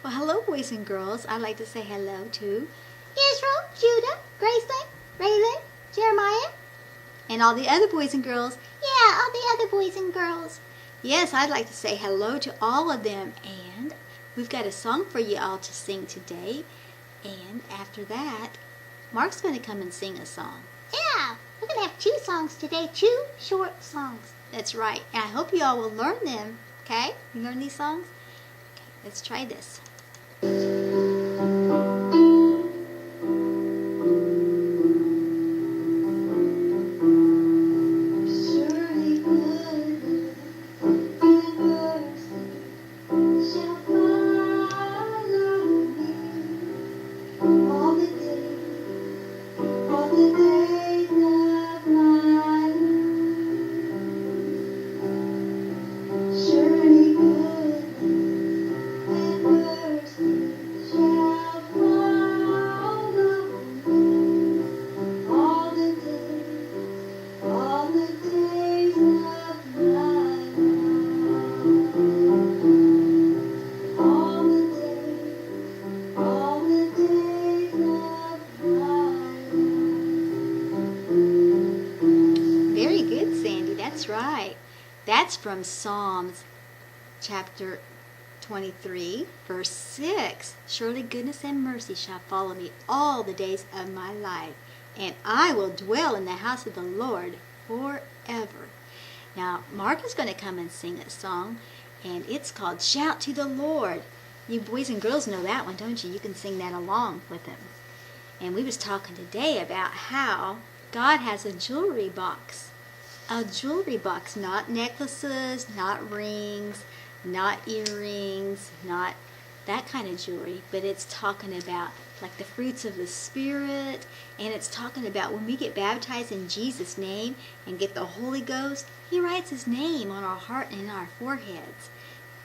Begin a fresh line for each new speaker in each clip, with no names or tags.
Well, hello, boys and girls. I'd like to say hello to
Israel, Judah, Graceland, Raylan, Jeremiah.
and all the other boys and girls.
Yeah, all the other boys and girls.
Yes, I'd like to say hello to all of them. And we've got a song for you all to sing today. And after that, Mark's going to come and sing a song.
Yeah, we're going to have 2 songs today, 2 short songs.
That's right. And I hope you all will learn them. Okay? You learn these songs? Okay, let's try this. That's right. That's from Psalms chapter 23, verse 6. Surely goodness and mercy shall follow me all the days of my life, and I will dwell in the house of the Lord forever. Now, Mark is going to come and sing a song, and it's called Shout to the Lord. You boys and girls know that one, don't you? You can sing that along with him. And we was talking today about how God has a jewelry box. A jewelry box, not necklaces, not rings, not earrings, not that kind of jewelry, but it's talking about like the fruits of the Spirit, and it's talking about when we get baptized in Jesus' name and get the Holy Ghost, He writes His name on our heart and our foreheads.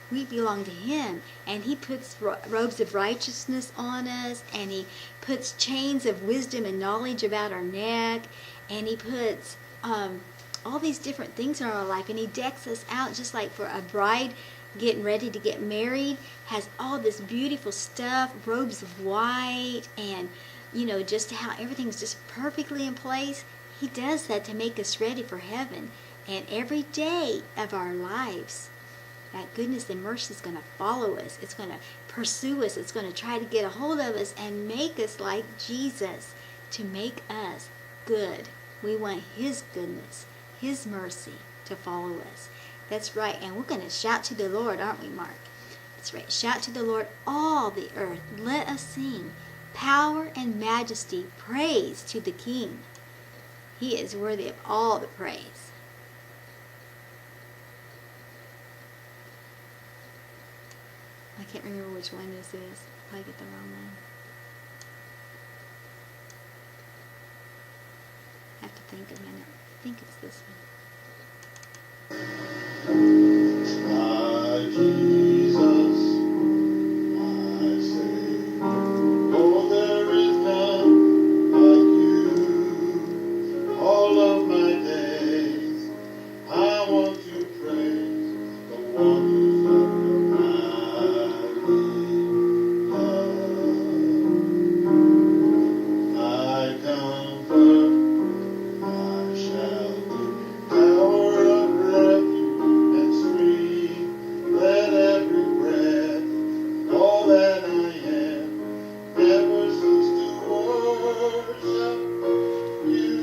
We belong to Him, and He puts robes of righteousness on us, and He puts chains of wisdom and knowledge about our neck, and He puts all these different things in our life, and He decks us out just like for a bride getting ready to get married, has all this beautiful stuff, robes of white, and just how everything's just perfectly in place. He does that to make us ready for heaven. And every day of our lives, that goodness and mercy is going to follow us. It's going to pursue us. It's going to try to get a hold of us and make us like Jesus, to make us good. We want His goodness, His mercy to follow us. That's right. And we're going to shout to the Lord, aren't we, Mark? That's right. Shout to the Lord, all the earth. Let us sing. Power and majesty, praise to the King. He is worthy of all the praise. I can't remember which one this is. I get the wrong one. I have to think a minute. I think it's this one.
Jesus, my Savior, oh, there is none like you. All of my days, I want to praise the wonders of your mighty love. My comfort, I shall be tower of refuge and stream. Let every breath, all that I am, never cease to worship you.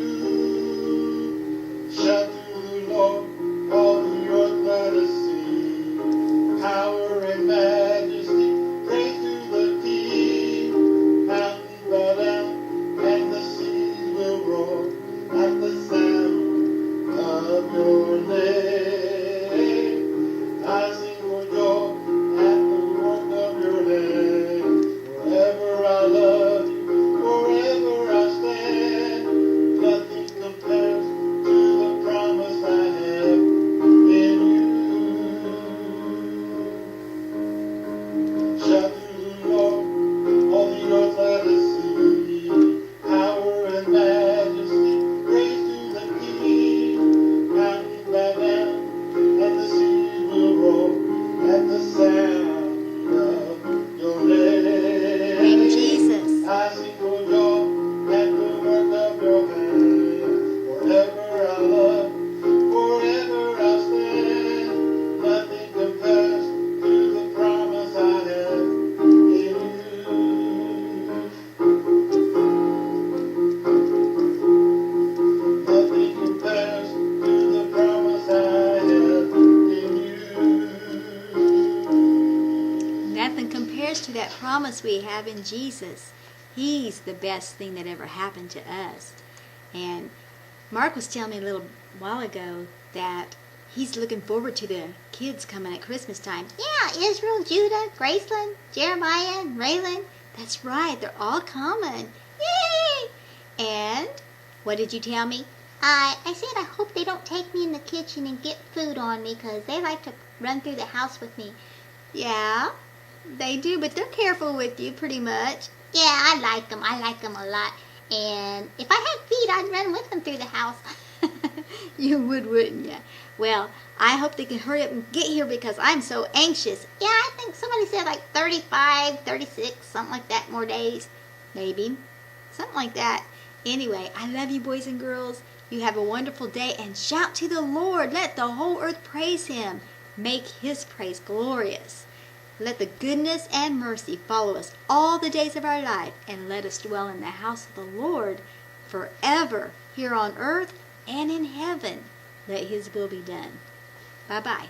Shout to the Lord, all the earth let us sing. Power and majesty, praise to the King. Mountains bow down and the seas will roar at the sound of your name. I sing for joy at the work of your hands. Forever I love you, forever I stand. Nothing compares to the promise I have in you. Shout to the Lord, all the earth let us sing. Power and majesty, praise to the King. Mountains bow down and the seas will roar at the sound of your name.
cherish to that promise we have in Jesus. He's the best thing that ever happened to us. And Mark was telling me a little while ago that he's looking forward to the kids coming at Christmas time.
Yeah, Israel, Judah, Graceland, Jeremiah, and Raylan.
That's right, they're all coming.
Yay!
And what did you tell me?
I said I hope they don't take me in the kitchen and get food on me because they like to run through the house with me.
Yeah, they do, but they're careful with you pretty much.
Yeah, I like them. I like them a lot. And if I had feet, I'd run with them through the house.
You would, wouldn't you? Well, I hope they can hurry up and get here because I'm so anxious.
Yeah, I think somebody said like 35, 36, something like that, more days.
Maybe. Something like that. Anyway, I love you, boys and girls. You have a wonderful day and shout to the Lord. Let the whole earth praise Him. Make His praise glorious. Let the goodness and mercy follow us all the days of our life, and let us dwell in the house of the Lord forever, here on earth and in heaven. Let His will be done. Bye-bye.